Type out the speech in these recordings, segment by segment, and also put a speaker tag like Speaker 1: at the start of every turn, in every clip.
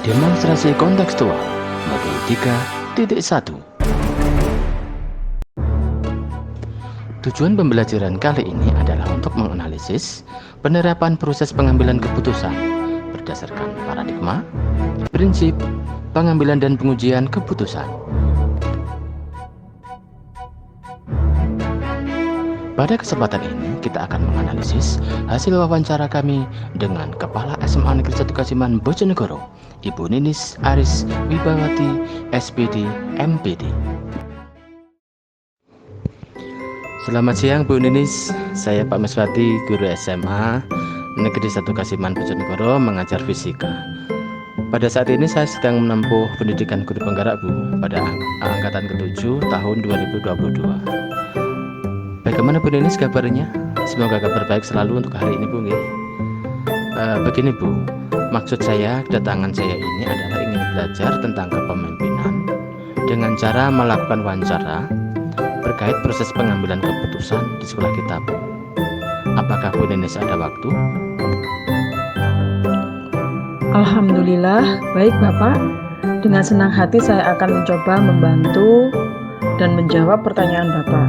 Speaker 1: Demonstrasi kontekstual modul 3.1. Tujuan pembelajaran kali ini adalah untuk menganalisis penerapan proses pengambilan keputusan berdasarkan paradigma, prinsip, pengambilan dan pengujian keputusan. Pada kesempatan ini, kita akan menganalisis hasil wawancara kami dengan Kepala SMA Negeri 1 Kasiman Bojonegoro, Ibu Ninis Aris Wibawati, SPD, MPD. Selamat siang Bu Ninis, saya Pak Meswati, Guru SMA Negeri 1 Kasiman Bojonegoro, mengajar fisika. Pada saat ini saya sedang menempuh pendidikan guru penggerak Bu, pada angkatan ke-7 tahun 2022. Bagaimana Bu Ninis kabarnya? Semoga kabar baik selalu untuk hari ini Bu. Begini Bu, maksud saya kedatangan saya ini adalah ingin belajar tentang kepemimpinan dengan cara melakukan wawancara terkait proses pengambilan keputusan di sekolah kita Bu. Apakah Bu Ninis ada waktu?
Speaker 2: Alhamdulillah, baik Bapak. Dengan senang hati saya akan mencoba membantu dan menjawab pertanyaan Bapak.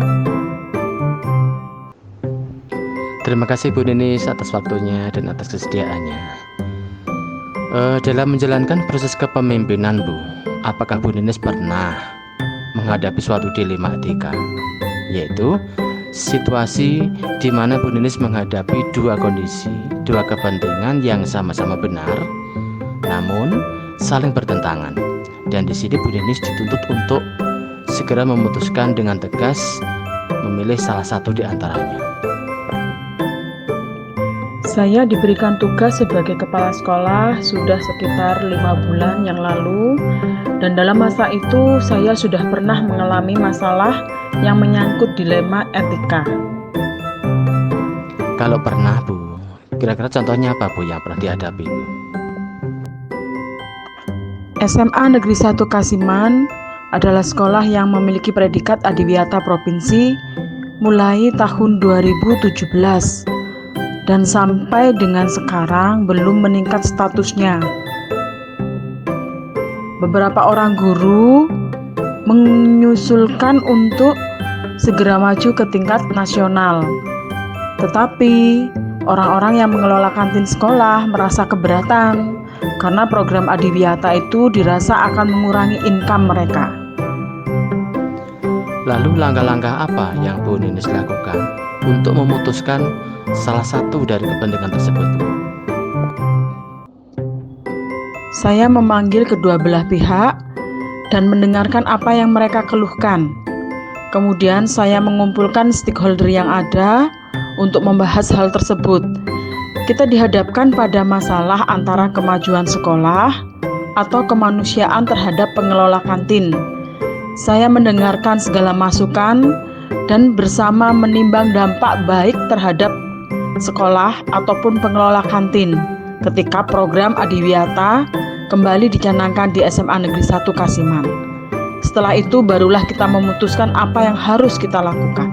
Speaker 1: Terima kasih Bu Ninis atas waktunya dan atas kesediaannya. Dalam menjalankan proses kepemimpinan Bu, apakah Bu Ninis pernah menghadapi suatu dilema etika, yaitu situasi di mana Bu Ninis menghadapi dua kondisi, dua kepentingan yang sama-sama benar, namun saling bertentangan, dan di sini Bu Ninis dituntut untuk segera memutuskan dengan tegas memilih salah satu di antaranya.
Speaker 2: Saya diberikan tugas sebagai kepala sekolah sudah sekitar 5 bulan yang lalu, dan dalam masa itu saya sudah pernah mengalami masalah yang menyangkut dilema etika.
Speaker 1: Kalau pernah Bu, kira-kira contohnya apa Bu yang pernah dihadapi Bu?
Speaker 2: SMA Negeri 1 Kasiman adalah sekolah yang memiliki predikat Adiwiyata Provinsi mulai tahun 2017. Dan sampai dengan sekarang belum meningkat statusnya. Beberapa orang guru menyusulkan untuk segera maju ke tingkat nasional. Tetapi orang-orang yang mengelola kantin sekolah merasa keberatan karena program Adiwiyata itu dirasa akan mengurangi income mereka.
Speaker 1: Lalu langkah-langkah apa yang Bu Ninis lakukan untuk memutuskan salah satu dari kepentingan tersebut Bu?
Speaker 2: Saya memanggil kedua belah pihak dan mendengarkan apa yang mereka keluhkan. Kemudian saya mengumpulkan stakeholder yang ada untuk membahas hal tersebut. Kita dihadapkan pada masalah antara kemajuan sekolah atau kemanusiaan terhadap pengelola kantin. Saya mendengarkan segala masukan dan bersama menimbang dampak baik terhadap sekolah ataupun pengelola kantin ketika program Adiwiyata kembali dicanangkan di SMA Negeri 1 Kasiman. Setelah itu barulah kita memutuskan apa yang harus kita lakukan.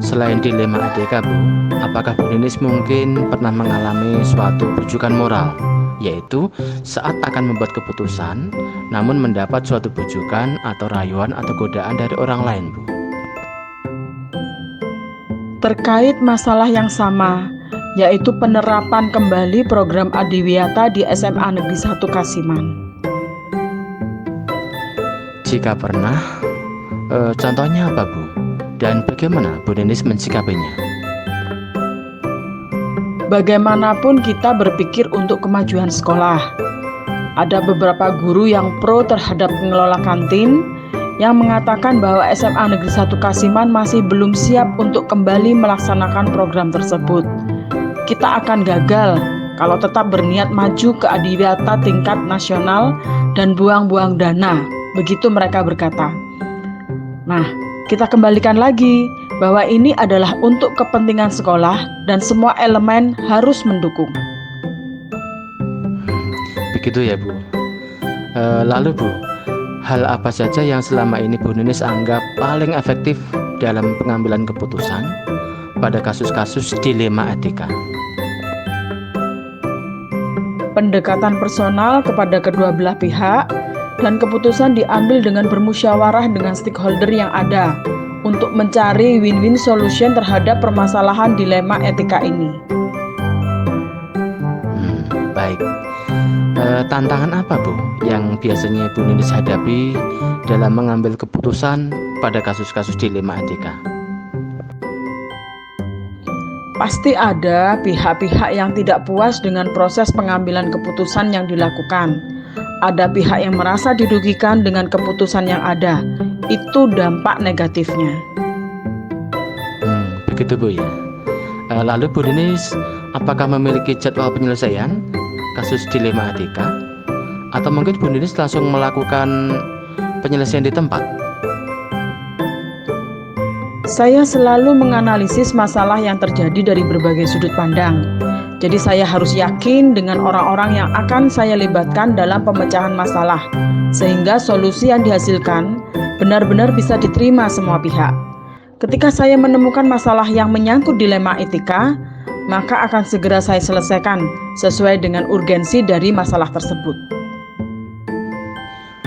Speaker 1: Selain dilema etika Bu, apakah Bu Ninis mungkin pernah mengalami suatu bujukan moral, yaitu saat akan membuat keputusan namun mendapat suatu bujukan atau rayuan atau godaan dari orang lain Bu?
Speaker 2: Terkait masalah yang sama, yaitu penerapan kembali program Adiwiyata di SMA Negeri 1 Kasiman.
Speaker 1: Jika pernah, contohnya apa Bu? Dan bagaimana Bu Ninis mensikapinya?
Speaker 2: Bagaimanapun kita berpikir untuk kemajuan sekolah. Ada beberapa guru yang pro terhadap pengelola kantin yang mengatakan bahwa SMA Negeri 1 Kasiman masih belum siap untuk kembali melaksanakan program tersebut. Kita akan gagal kalau tetap berniat maju ke Adiwiyata tingkat nasional dan buang-buang dana. Begitu mereka berkata. Nah, kita kembalikan lagi bahwa ini adalah untuk kepentingan sekolah dan semua elemen harus mendukung.
Speaker 1: Begitu ya Bu. Lalu Bu, hal apa saja yang selama ini Bu Ninis anggap paling efektif dalam pengambilan keputusan pada kasus-kasus dilema etika?
Speaker 2: pendekatan personal kepada kedua belah pihak, dan keputusan diambil dengan bermusyawarah dengan stakeholder yang ada untuk mencari win-win solution terhadap permasalahan dilema etika ini.
Speaker 1: Baik. Tantangan apa, Bu, yang biasanya Bu Ninis hadapi dalam mengambil keputusan pada kasus-kasus dilema etika?
Speaker 2: Pasti ada pihak-pihak yang tidak puas dengan proses pengambilan keputusan yang dilakukan. Ada pihak yang merasa dirugikan dengan keputusan yang ada. Itu dampak negatifnya.
Speaker 1: Begitu, Bu, ya. Lalu Bu Ninis, apakah memiliki jadwal penyelesaian kasus dilema etika? Atau mungkin Bu Ninis langsung melakukan penyelesaian di tempat?
Speaker 2: Saya selalu menganalisis masalah yang terjadi dari berbagai sudut pandang. Jadi saya harus yakin dengan orang-orang yang akan saya libatkan dalam pemecahan masalah, sehingga solusi yang dihasilkan benar-benar bisa diterima semua pihak. Ketika saya menemukan masalah yang menyangkut dilema etika, maka akan segera saya selesaikan sesuai dengan urgensi dari masalah tersebut.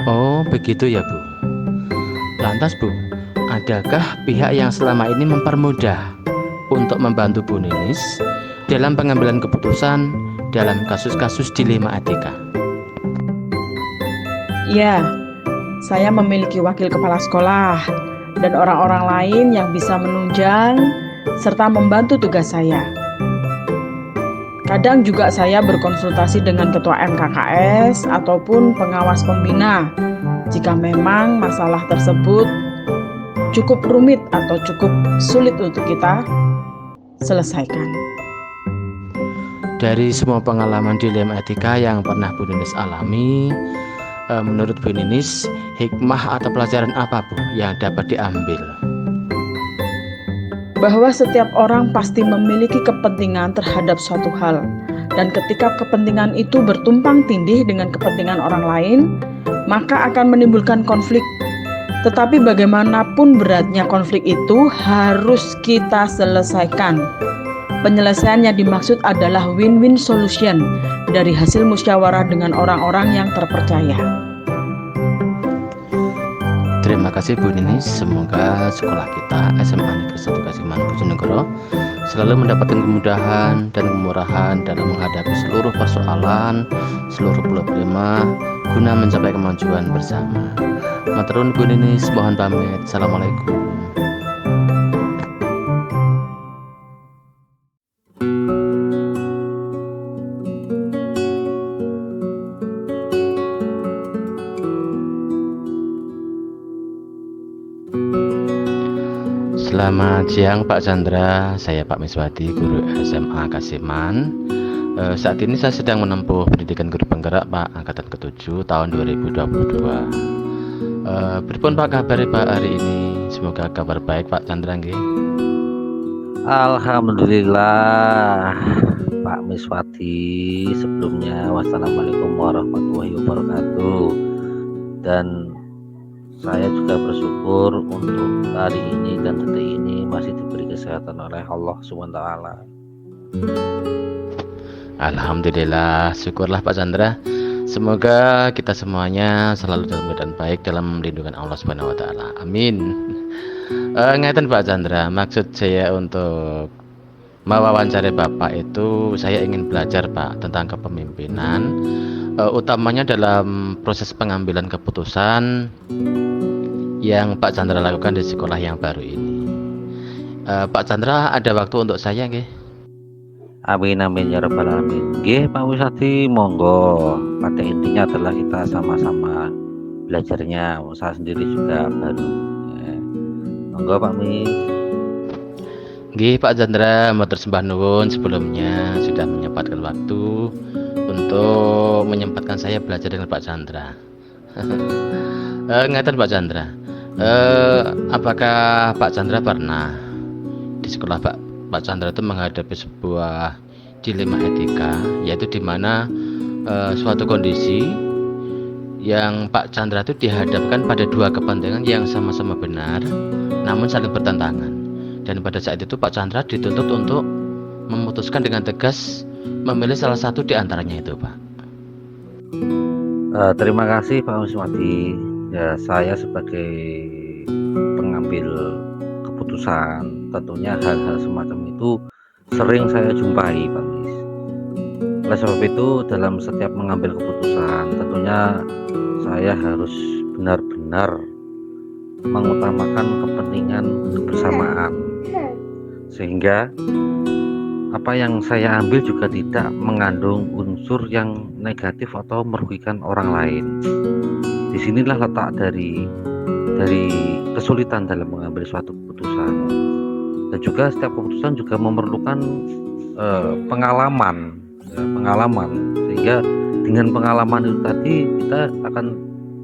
Speaker 1: Oh, begitu ya, Bu. Lantas, Bu, adakah pihak yang selama ini mempermudah untuk membantu Bu Ninis dalam pengambilan keputusan dalam kasus-kasus dilema etika?
Speaker 2: Ya, saya memiliki wakil kepala sekolah dan orang-orang lain yang bisa menunjang serta membantu tugas saya. Kadang juga saya berkonsultasi dengan ketua MKKS ataupun pengawas pembina jika memang masalah tersebut cukup rumit atau cukup sulit untuk kita selesaikan.
Speaker 1: Dari semua pengalaman dilema etika yang pernah Bu Ninis alami, menurut Bu Ninis, hikmah atau pelajaran apa, Bu, yang dapat diambil?
Speaker 2: Bahwa setiap orang pasti memiliki kepentingan terhadap suatu hal, dan ketika kepentingan itu bertumpang tindih dengan kepentingan orang lain, maka akan menimbulkan konflik. Tetapi bagaimanapun beratnya konflik itu harus kita selesaikan. Penyelesaian yang dimaksud adalah win-win solution dari hasil musyawarah dengan orang-orang yang terpercaya.
Speaker 1: Terima kasih, Bu Ninis. Semoga sekolah kita SMA Negeri 1 Kasiman Bojonegoro selalu mendapatkan kemudahan dan kemurahan dalam menghadapi seluruh persoalan, seluruh problema guna mencapai kemajuan bersama. Matur nuwun, Bu Ninis, mohon pamit. Assalamualaikum. Selamat siang Pak Chandra, saya Pak Miswati, guru SMA Kasiman. Saat ini saya sedang menempuh pendidikan guru penggerak Pak, angkatan ke-7 tahun 2022. Pripun Pak kabar Pak hari ini? Semoga kabar baik Pak Chandra nggih.
Speaker 3: Alhamdulillah Pak Miswati. Sebelumnya wassalamualaikum warahmatullahi wabarakatuh. Dan saya juga bersyukur untuk hari ini dan detik ini masih diberi kesehatan oleh Allah SWT.
Speaker 1: Alhamdulillah, syukurlah Pak Chandra. Semoga kita semuanya selalu dalam keadaan baik dalam lindungan Allah SWT. Amin. Ngeten Pak Chandra, maksud saya untuk mewawancari Bapak itu saya ingin belajar Pak tentang kepemimpinan, utamanya dalam proses pengambilan keputusan yang Pak Chandra lakukan di sekolah yang baru ini. Pak Chandra ada waktu untuk saya nggih?
Speaker 3: Amin amin ya rabbal alamin. Nggih Pak Wisati, monggo. Pada intinya adalah kita sama-sama belajarnya. Saya sendiri juga baru. Monggo Pak Mis.
Speaker 1: Nggih Pak Chandra, matur sembah nuwun sebelumnya sudah menyempatkan waktu untuk menyempatkan saya belajar dengan Pak Chandra. Ngeten Pak Chandra, apakah Pak Chandra pernah di sekolah Pak Chandra itu menghadapi sebuah dilema etika, yaitu di mana suatu kondisi yang Pak Chandra itu dihadapkan pada dua kepentingan yang sama-sama benar namun saling bertentangan, dan pada saat itu Pak Chandra dituntut untuk memutuskan dengan tegas memilih salah satu di antaranya itu Pak.
Speaker 3: Terima kasih Pak Wiswati. Ya, saya sebagai pengambil keputusan, tentunya hal-hal semacam itu sering saya jumpai, Pak Mis. Oleh sebab itu, dalam setiap mengambil keputusan, tentunya saya harus benar-benar mengutamakan kepentingan kebersamaan, sehingga apa yang saya ambil juga tidak mengandung unsur yang negatif atau merugikan orang lain. Disinilah letak dari kesulitan dalam mengambil suatu keputusan. Dan juga setiap keputusan juga memerlukan pengalaman, sehingga dengan pengalaman itu tadi kita akan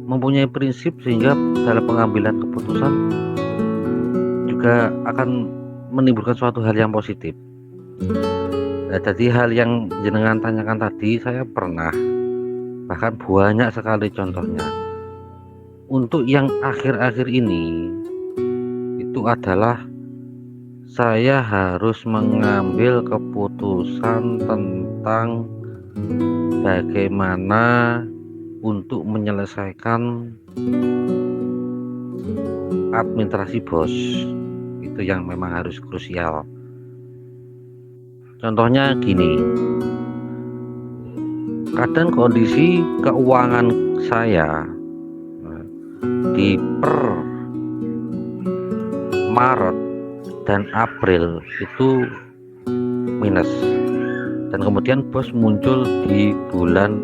Speaker 3: mempunyai prinsip, sehingga dalam pengambilan keputusan juga akan menimbulkan suatu hal yang positif. Nah, jadi hal yang jenengan tanyakan tadi saya pernah, bahkan banyak sekali contohnya. Untuk yang akhir-akhir ini itu adalah saya harus mengambil keputusan tentang bagaimana untuk menyelesaikan administrasi BOS. Itu yang memang harus krusial. Contohnya gini, kadang kondisi keuangan saya di per Maret dan April itu minus, dan kemudian BOS muncul di bulan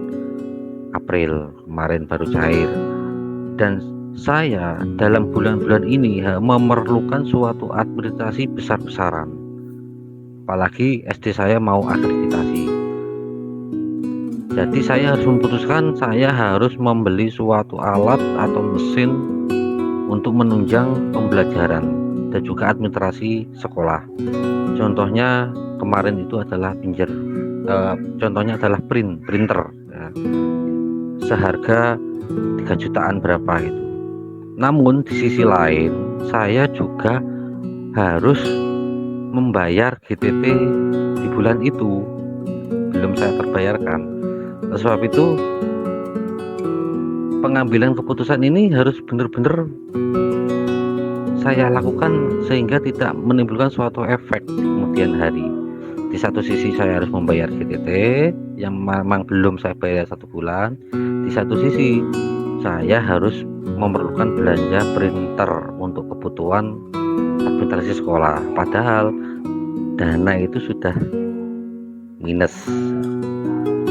Speaker 3: April kemarin baru cair, dan saya dalam bulan-bulan ini memerlukan suatu administrasi besar-besaran, apalagi SD saya mau akreditasi. Jadi saya harus memutuskan, saya harus membeli suatu alat atau mesin untuk menunjang pembelajaran dan juga administrasi sekolah. Contohnya kemarin itu adalah contohnya adalah printer ya, seharga 3 jutaan berapa gitu. Namun di sisi lain saya juga harus membayar GTT di bulan itu, belum saya terbayarkan. Oleh sebab itu pengambilan keputusan ini harus benar-benar saya lakukan sehingga tidak menimbulkan suatu efek di kemudian hari. Di satu sisi saya harus membayar GTT yang memang belum saya bayar 1 bulan. Di satu sisi saya harus memerlukan belanja printer untuk kebutuhan administrasi sekolah, padahal dana itu sudah minus.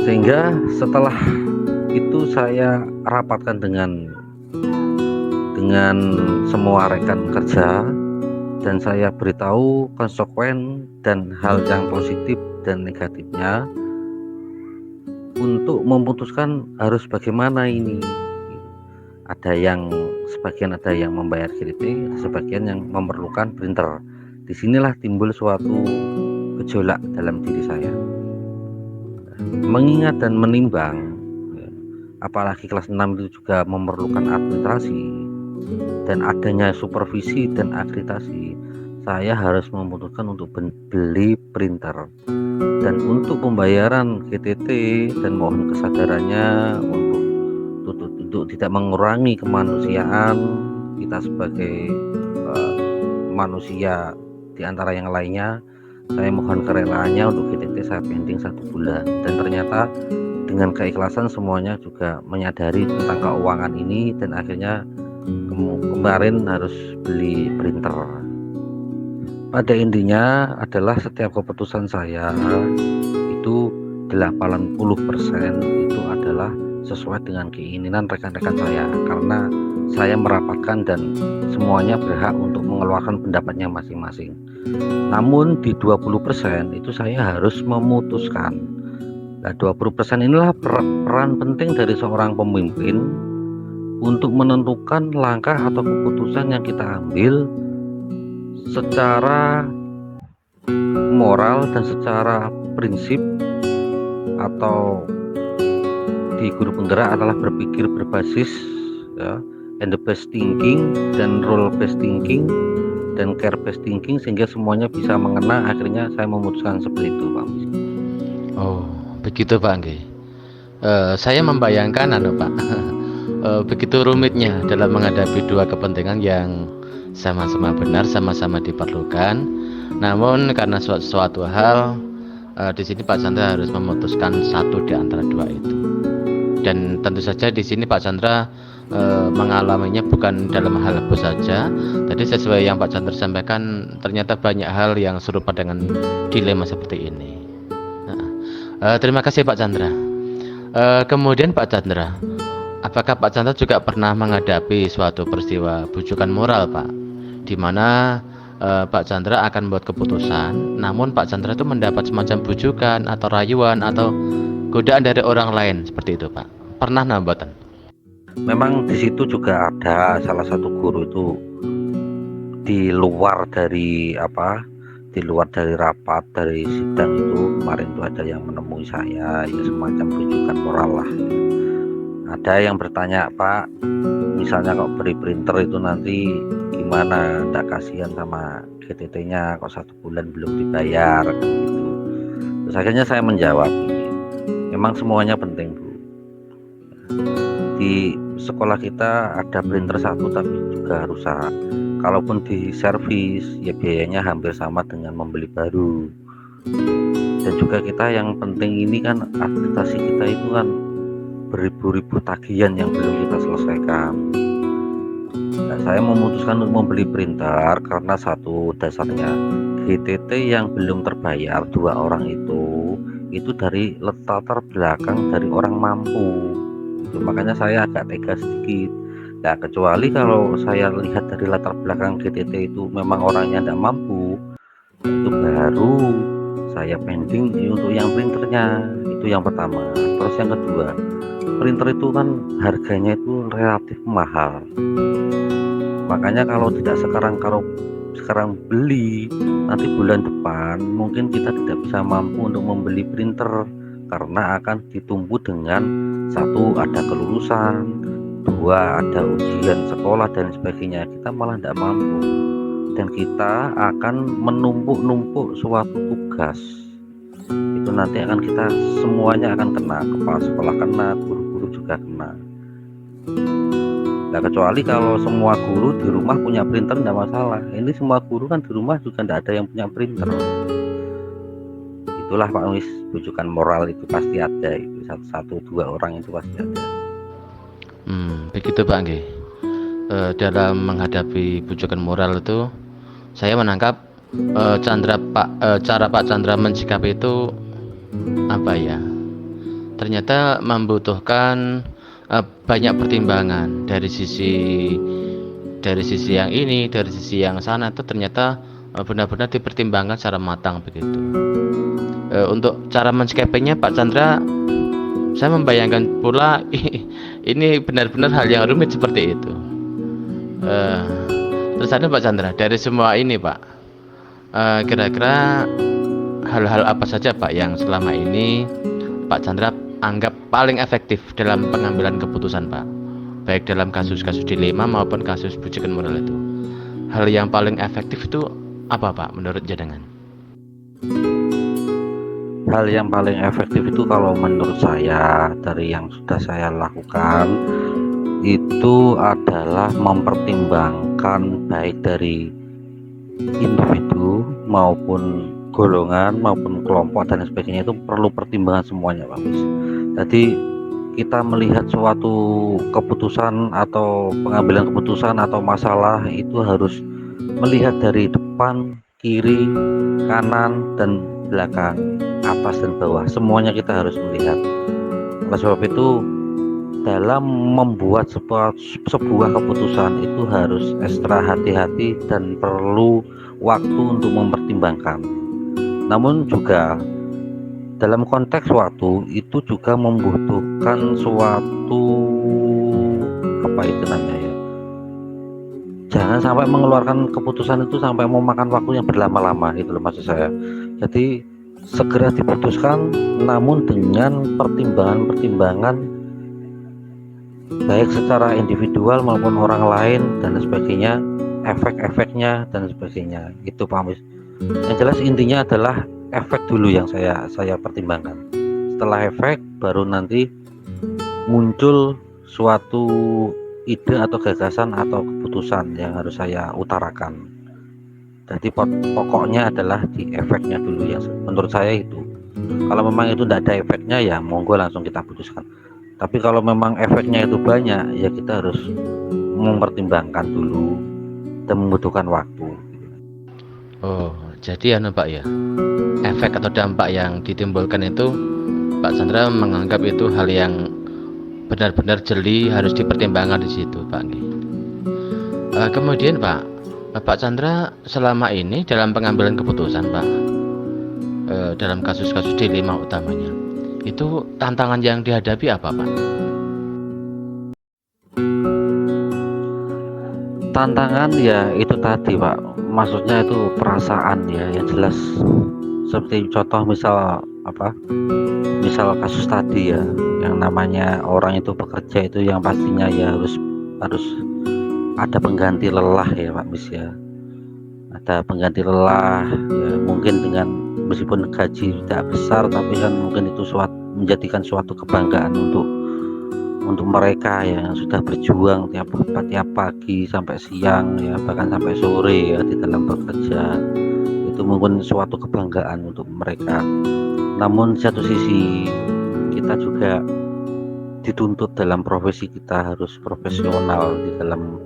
Speaker 3: Sehingga setelah itu saya rapatkan dengan semua rekan kerja, dan saya beritahu konsekuen dan hal yang positif dan negatifnya untuk memutuskan harus bagaimana ini. Sebagian ada yang membayar GTT, sebagian yang memerlukan printer. Disinilah timbul suatu gejolak dalam diri saya. Mengingat dan menimbang, apalagi kelas 6 itu juga memerlukan administrasi dan adanya supervisi dan akreditasi, saya harus memutuskan untuk beli printer. Dan untuk pembayaran GTT, dan mohon kesadarannya untuk tidak mengurangi kemanusiaan kita sebagai manusia di antara yang lainnya, saya mohon kerelaannya untuk GTT saya pending 1 bulan. Dan ternyata dengan keikhlasan semuanya juga menyadari tentang keuangan ini, dan akhirnya kemarin harus beli printer. Pada intinya adalah setiap keputusan saya itu 80% itu adalah sesuai dengan keinginan rekan-rekan saya, karena saya merapatkan dan semuanya berhak untuk mengeluarkan pendapatnya masing-masing. Namun di 20% itu saya harus memutuskan. Nah, 20% inilah peran penting dari seorang pemimpin untuk menentukan langkah atau keputusan yang kita ambil secara moral dan secara prinsip, atau di guru penggerak adalah berpikir berbasis ya, and the based thinking, dan role based thinking, dan care based thinking, sehingga semuanya bisa mengena. Akhirnya saya memutuskan seperti itu, Pak.
Speaker 1: Oh, begitu Pak Anggi. Saya membayangkan Pak, begitu rumitnya dalam menghadapi dua kepentingan yang sama-sama benar, sama-sama diperlukan. Namun karena suatu hal, di sini Pak Chandra harus memutuskan satu di antara dua itu. Dan tentu saja di sini Pak Chandra mengalaminya bukan dalam hal lepas saja. Tadi sesuai yang Pak Chandra sampaikan, ternyata banyak hal yang serupa dengan dilema seperti ini. Terima kasih Pak Chandra. Kemudian Pak Chandra, apakah Pak Chandra juga pernah menghadapi suatu peristiwa bujukan moral, Pak, di mana Pak Chandra akan membuat keputusan, namun Pak Chandra itu mendapat semacam bujukan atau rayuan atau godaan dari orang lain seperti itu, Pak? Pernah nambatan?
Speaker 3: Memang di situ juga ada salah satu guru itu di luar dari rapat dari sidang itu kemarin itu ada yang menemui saya, ya semacam rujukan moral lah. Ada yang bertanya, Pak, misalnya kok beri printer itu nanti gimana, tidak kasihan sama GTT-nya kok 1 bulan belum dibayar gitu. Terus akhirnya saya menjawab, memang semuanya penting, Bu. Di sekolah kita ada printer satu tapi juga rusak. Kalaupun di servis ya biayanya hampir sama dengan membeli baru. Dan juga kita yang penting ini kan akreditasi kita itu kan beribu-ribu tagihan yang belum kita selesaikan. Nah, saya memutuskan untuk membeli printer karena satu dasarnya GTT yang belum terbayar 2 orang itu dari latar belakang dari orang mampu. Makanya saya agak tega sedikit. Nah, kecuali kalau saya lihat dari latar belakang GTT itu memang orangnya tidak mampu, itu baru saya pending untuk yang printernya. Itu yang pertama. Terus yang kedua, printer itu kan harganya itu relatif mahal. Makanya kalau sekarang beli, nanti bulan depan mungkin kita tidak bisa mampu untuk membeli printer karena akan ditumpu dengan satu ada kelulusan, 2 ada ujian sekolah dan sebagainya. Kita malah tidak mampu dan kita akan menumpuk suatu tugas. Itu nanti akan kita semuanya akan kena, kepala sekolah kena, guru-guru juga kena. Nah, kecuali kalau semua guru di rumah punya printer tidak masalah. Ini semua guru kan di rumah juga tidak ada yang punya printer. Itulah Pak Wis, bujukan moral itu pasti ada, itu 1-2 orang itu pasti ada.
Speaker 1: Begitu Pak Anggi. Dalam menghadapi bujukan moral itu, saya menangkap cara Pak Chandra mensikapi itu apa ya? Ternyata membutuhkan banyak pertimbangan dari sisi yang ini, dari sisi yang sana itu ternyata benar-benar dipertimbangkan secara matang begitu. Untuk cara mensikapinya Pak Chandra, saya membayangkan pula ini benar-benar hal yang rumit seperti itu. Terus ada Pak Chandra, dari semua ini Pak, kira-kira hal-hal apa saja Pak yang selama ini Pak Chandra anggap paling efektif dalam pengambilan keputusan Pak, baik dalam kasus-kasus dilema maupun kasus bujukan moral itu? Hal yang paling efektif itu apa Pak menurut jenengan?
Speaker 3: Hal yang paling efektif itu kalau menurut saya dari yang sudah saya lakukan itu adalah mempertimbangkan baik dari individu maupun golongan maupun kelompok dan sebagainya, itu perlu pertimbangan semuanya Pak Mis. Jadi kita melihat suatu keputusan atau pengambilan keputusan atau masalah itu harus melihat dari depan, kiri, kanan, dan belakang, atas dan bawah, semuanya kita harus melihat. Oleh sebab itu dalam membuat sebuah keputusan itu harus ekstra hati-hati dan perlu waktu untuk mempertimbangkan. Namun juga dalam konteks waktu itu juga membutuhkan suatu jangan sampai mengeluarkan keputusan itu sampai memakan waktu yang berlama-lama, itu loh maksud saya. Jadi segera diputuskan namun dengan pertimbangan baik secara individual maupun orang lain dan sebagainya, efek-efeknya dan sebagainya. Itu Pak Mis. Yang jelas intinya adalah efek dulu yang saya pertimbangkan. Setelah efek baru nanti muncul suatu ide atau gagasan atau keputusan yang harus saya utarakan. Jadi pokoknya adalah di efeknya dulu ya, menurut saya itu. Kalau memang itu tidak ada efeknya ya monggo langsung kita putuskan. Tapi kalau memang efeknya itu banyak ya kita harus mempertimbangkan dulu dan membutuhkan waktu.
Speaker 1: Oh, jadi Pak ya, efek atau dampak yang ditimbulkan itu Pak Chandra menganggap itu hal yang benar-benar jeli, harus dipertimbangkan di situ, Pak. Kemudian Pak Chandra selama ini dalam pengambilan keputusan, Pak, dalam kasus-kasus dilema utamanya, itu tantangan yang dihadapi apa, Pak?
Speaker 3: Tantangan ya itu tadi, Pak, maksudnya itu perasaan ya, yang jelas seperti contoh misal kasus tadi ya, yang namanya orang itu bekerja itu yang pastinya ya harus ada pengganti lelah ya Pak Mis ya, ada pengganti lelah ya, mungkin dengan meskipun gaji tidak besar tapi kan mungkin itu menjadikan suatu kebanggaan untuk mereka yang sudah berjuang tiap pagi sampai siang ya, bahkan sampai sore ya di dalam bekerja. Itu mungkin suatu kebanggaan untuk mereka. Namun di satu sisi kita juga dituntut dalam profesi kita harus profesional di dalam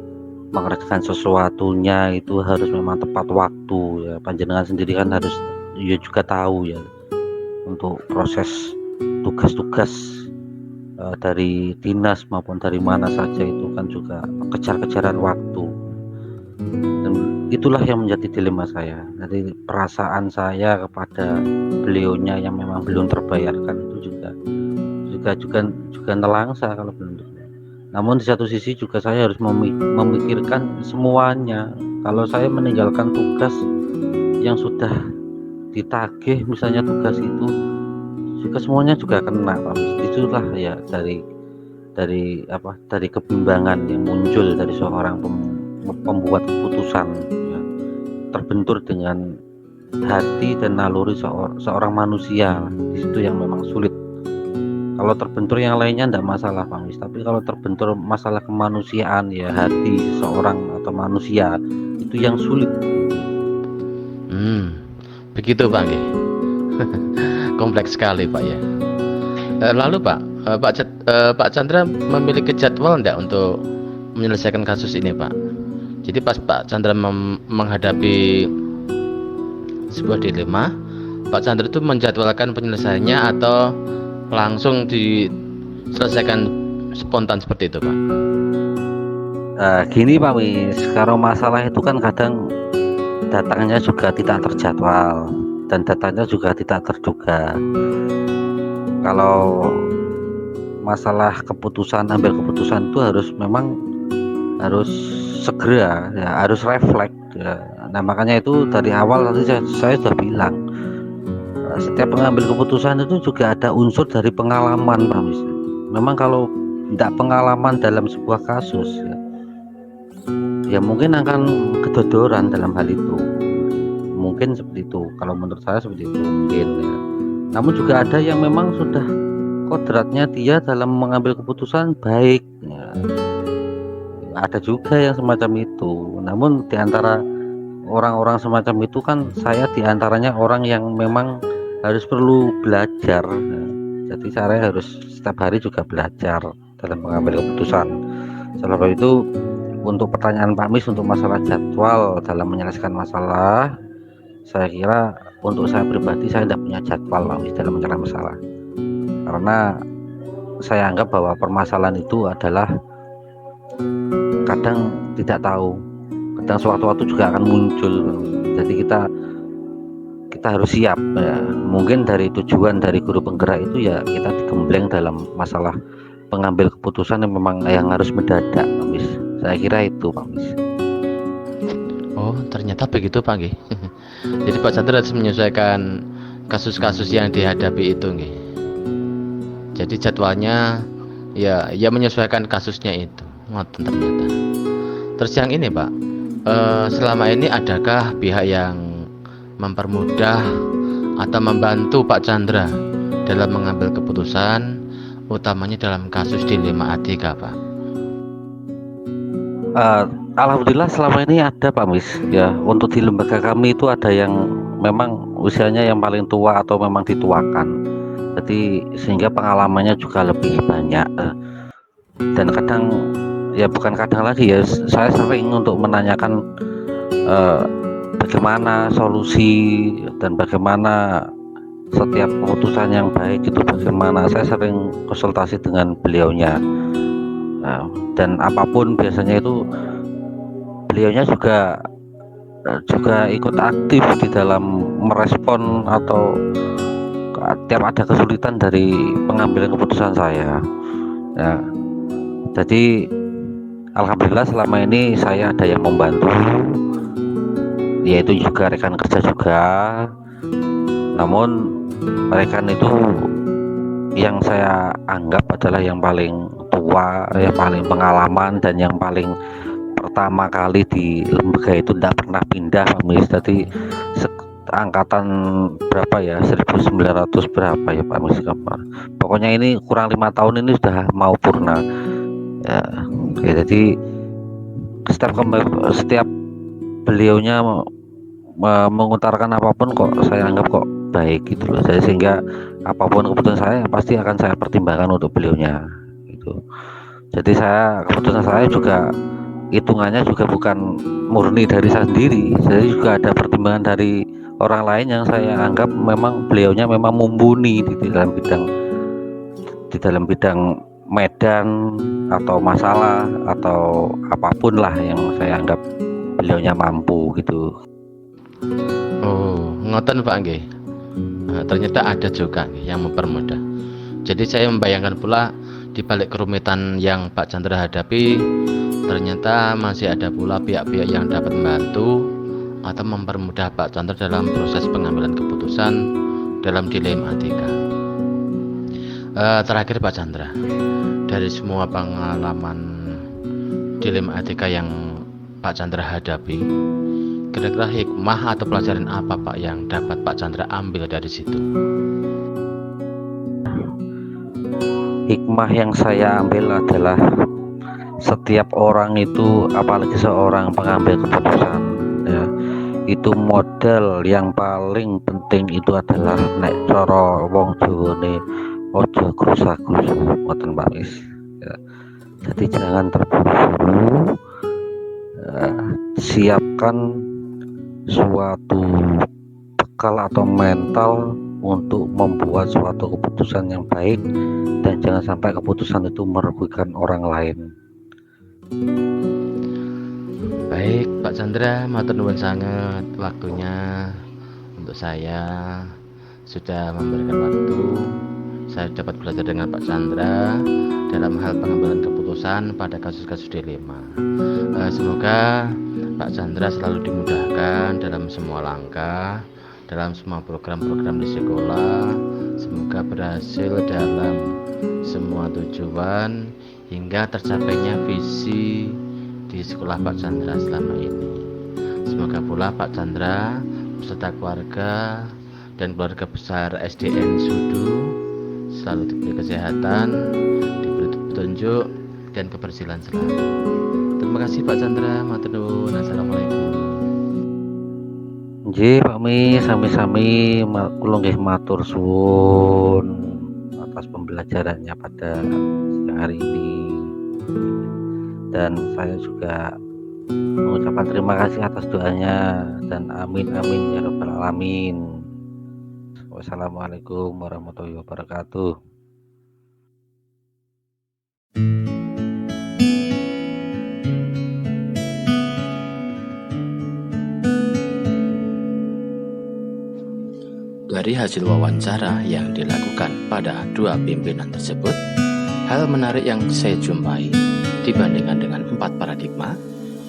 Speaker 3: mengerjakan sesuatunya, itu harus memang tepat waktu ya. Panjenengan sendiri kan harus ya juga tahu ya, untuk proses tugas-tugas dari dinas maupun dari mana saja itu kan juga kejar-kejaran waktu, dan itulah yang menjadi dilema saya. Jadi perasaan saya kepada beliaunya yang memang belum terbayarkan itu juga nelangsa kalau belum terbayar. Namun di satu sisi juga saya harus memikirkan semuanya. Kalau saya meninggalkan tugas yang sudah ditagih, misalnya tugas itu juga semuanya juga kena, Pak. Itulah ya dari kebimbangan yang muncul dari seorang pembuat keputusan ya, terbentur dengan hati dan naluri seorang manusia. Di situ yang memang sulit. Kalau terbentur yang lainnya tidak masalah, Pak Mis, tapi kalau terbentur masalah kemanusiaan ya, hati seorang atau manusia itu yang sulit.
Speaker 1: Begitu, Pak. Kompleks sekali, Pak ya. Lalu Pak Chandra memiliki jadwal enggak untuk menyelesaikan kasus ini, Pak? Jadi pas Pak Chandra menghadapi sebuah dilema, Pak Chandra itu menjadwalkan penyelesaiannya atau langsung diselesaikan spontan seperti itu, Pak?
Speaker 3: Gini Pak Wis, kalau masalah itu kan kadang datangnya juga tidak terjadwal dan datangnya juga tidak terduga. Kalau masalah ambil keputusan itu harus segera ya, harus refleks ya. Nah makanya itu dari awal tadi saya sudah bilang, setiap pengambil keputusan itu juga ada unsur dari pengalaman, Pak Mis. Memang kalau tidak pengalaman dalam sebuah kasus ya mungkin akan kedodoran dalam hal itu, mungkin seperti itu. Kalau menurut saya seperti itu mungkin ya. Namun juga ada yang memang sudah kodratnya dia dalam mengambil keputusan baik ya. Ada juga yang semacam itu. Namun diantara orang-orang semacam itu kan saya diantaranya orang yang memang harus perlu belajar ya. Jadi saya harus setiap hari juga belajar dalam mengambil keputusan. Sebab itu untuk pertanyaan Pak Mis untuk masalah jadwal dalam menyelesaikan masalah, saya kira untuk saya pribadi saya tidak punya jadwal Pak Mis dalam menyelesaikan masalah, karena saya anggap bahwa permasalahan itu adalah kadang tidak tahu, kadang sewaktu-waktu juga akan muncul. Jadi kita harus siap ya. Mungkin dari tujuan dari guru penggerak itu ya kita digembleng dalam masalah pengambil keputusan yang harus mendadak, Pak Mis. Saya kira itu, Pak Mis.
Speaker 1: Oh, ternyata begitu, Pak nggih. Jadi Pak Chandra harus menyesuaikan kasus-kasus yang dihadapi itu nggih. Jadi jadwalnya ya menyesuaikan kasusnya itu. Ngoten ternyata. Terus yang ini, Pak, selama ini adakah pihak yang mempermudah atau membantu Pak Chandra dalam mengambil keputusan utamanya dalam kasus dilema ATK, Pak?
Speaker 3: Alhamdulillah selama ini ada Pak Mis ya. Untuk di lembaga kami itu ada yang memang usianya yang paling tua atau memang dituakan, jadi sehingga pengalamannya juga lebih banyak. Dan kadang ya bukan kadang lagi ya, saya sering untuk menanyakan bagaimana solusi dan bagaimana setiap keputusan yang baik itu bagaimana. Saya sering konsultasi dengan beliaunya. Dan apapun biasanya itu beliaunya juga ikut aktif di dalam merespon atau tiap ada kesulitan dari pengambilan keputusan saya ya. Jadi alhamdulillah selama ini saya ada yang membantu, yaitu juga rekan kerja juga. Namun rekan itu yang saya anggap adalah yang paling tua, yang paling pengalaman, dan yang paling pertama kali di lembaga itu tidak pernah pindah Pak Mis. Jadi angkatan berapa ya, 1900 berapa ya Pak Mis, pokoknya ini kurang 5 tahun ini sudah mau purna ya. Jadi setiap beliaunya mengutarakan apapun kok saya anggap kok baik gitu loh. Jadi sehingga apapun keputusan saya pasti akan saya pertimbangkan untuk beliaunya gitu. Jadi keputusan saya juga hitungannya juga bukan murni dari saya sendiri, jadi juga ada pertimbangan dari orang lain yang saya anggap memang beliaunya memang mumpuni di dalam bidang medan atau masalah atau apapun lah yang saya anggap beliaunya mampu gitu.
Speaker 1: Oh, ngoten Pak nggih. Ternyata ada juga yang mempermudah. Jadi saya membayangkan pula di balik kerumitan yang Pak Chandra hadapi, ternyata masih ada pula pihak-pihak yang dapat membantu atau mempermudah Pak Chandra dalam proses pengambilan keputusan dalam dilema ATK. Terakhir Pak Chandra, dari semua pengalaman dilema ATK yang Pak Chandra hadapi, kira-kira hikmah atau pelajaran apa Pak yang dapat Pak Chandra ambil dari situ?
Speaker 3: Hikmah yang saya ambil adalah setiap orang itu, apalagi seorang pengambil keputusan ya, itu modal yang paling penting itu adalah nek cara wong Jawane ojo krusa-krusu, ngoten Pak Mis ya. Jadi jangan terburu-buru, siapkan suatu bekal atau mental untuk membuat suatu keputusan yang baik, dan jangan sampai keputusan itu merugikan orang lain.
Speaker 1: Baik Pak Chandra, matur nuwun sangat waktunya untuk saya, sudah memberikan waktu. Saya dapat belajar dengan Pak Chandra dalam hal pengambilan keputusan pada kasus-kasus dilema. Semoga Pak Chandra selalu dimudahkan dalam semua langkah, dalam semua program-program di sekolah. Semoga berhasil dalam semua tujuan hingga tercapainya visi di sekolah Pak Chandra selama ini. Semoga pula Pak Chandra beserta keluarga dan keluarga besar SDN Sudu selalu diberi kesehatan, diberi petunjuk dan kebersihan selalu. Terima kasih Pak Chandra, matur nuwun. Assalamualaikum.
Speaker 3: Nggih Pak Mi, sami-sami kula nggih matur suwun atas pembelajarannya pada siang hari ini. Dan saya juga mengucapkan terima kasih atas doanya, dan amin amin ya rabbal alamin. Wassalamualaikum warahmatullahi wabarakatuh.
Speaker 1: Dari hasil wawancara yang dilakukan pada dua pimpinan tersebut, hal menarik yang saya jumpai dibandingkan dengan 4 paradigma,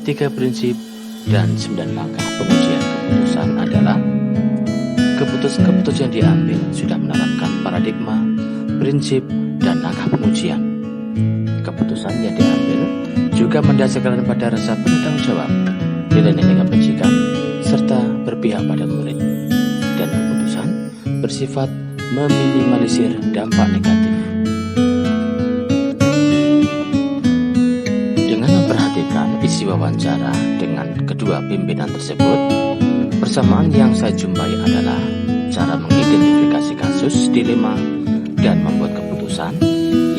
Speaker 1: 3 prinsip, dan 9 langkah pengujian keputusan adalah keputusan yang diambil sudah menerapkan paradigma, prinsip, dan langkah pengujian. Keputusan yang diambil juga mendasarkan pada rasa bertanggung jawab, nilai-nilai kebajikan, serta berpihak pada murid. Dan keputusan bersifat meminimalisir dampak negatif. sesi wawancara dengan kedua pimpinan tersebut, persamaan yang saya jumpai adalah cara mengidentifikasi kasus, dilema, dan membuat keputusan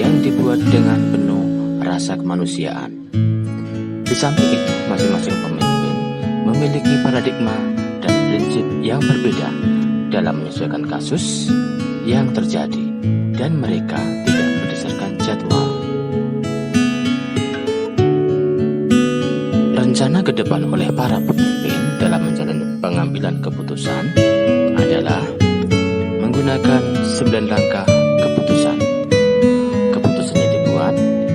Speaker 1: yang dibuat dengan penuh rasa kemanusiaan. Di samping itu, masing-masing pemimpin memiliki paradigma dan prinsip yang berbeda dalam menyesuaikan kasus yang terjadi, dan mereka tidak berdasarkan jadwal. Rencana ke depan oleh para pemimpin dalam menjalani pengambilan keputusan adalah menggunakan 9 langkah keputusan. Keputusannya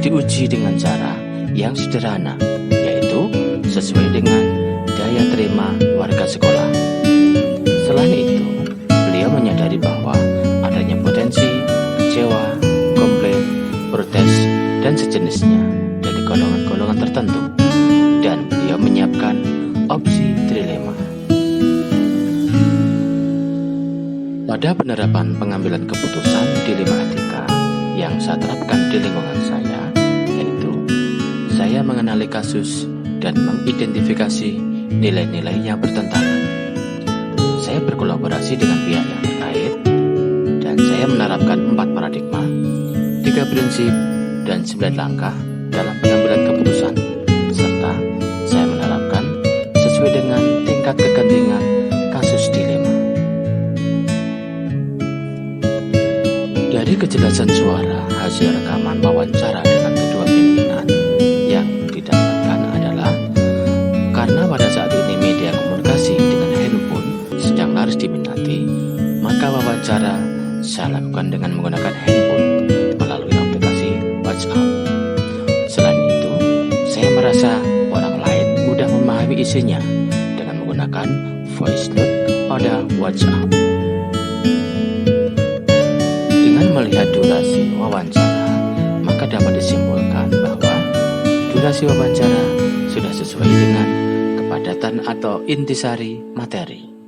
Speaker 1: diuji dengan cara yang sederhana, yaitu sesuai dengan daya terima warga sekolah. Selain itu, beliau menyadari bahwa adanya potensi kecewa, komplain, protes, dan sejenisnya dari golongan-golongan tertentu, dan beliau menyiapkan opsi trilema. Pada penerapan pengambilan keputusan dilema etika yang saya terapkan di lingkungan saya, yaitu saya mengenali kasus dan mengidentifikasi nilai-nilai yang bertentangan. Saya berkolaborasi dengan pihak yang terkait, dan saya menerapkan 4 paradigma, 3 prinsip, dan 9 langkah dalam pengambilan keputusan, serta saya menerapkan sesuai dengan tingkat kegentingan kasus dilema. Dari kejelasan suara hasil rekaman wawancara dengan kedua pimpinan yang didapatkan adalah karena pada saat ini media komunikasi dengan handphone sedang laris diminati, maka wawancara saya lakukan dengan menggunakan handphone melalui aplikasi WhatsApp. Selain itu, saya merasa orang lain mudah memahami isinya dengan menggunakan voice note pada WhatsApp. Melihat durasi wawancara, maka dapat disimpulkan bahwa durasi wawancara sudah sesuai dengan kepadatan atau intisari materi.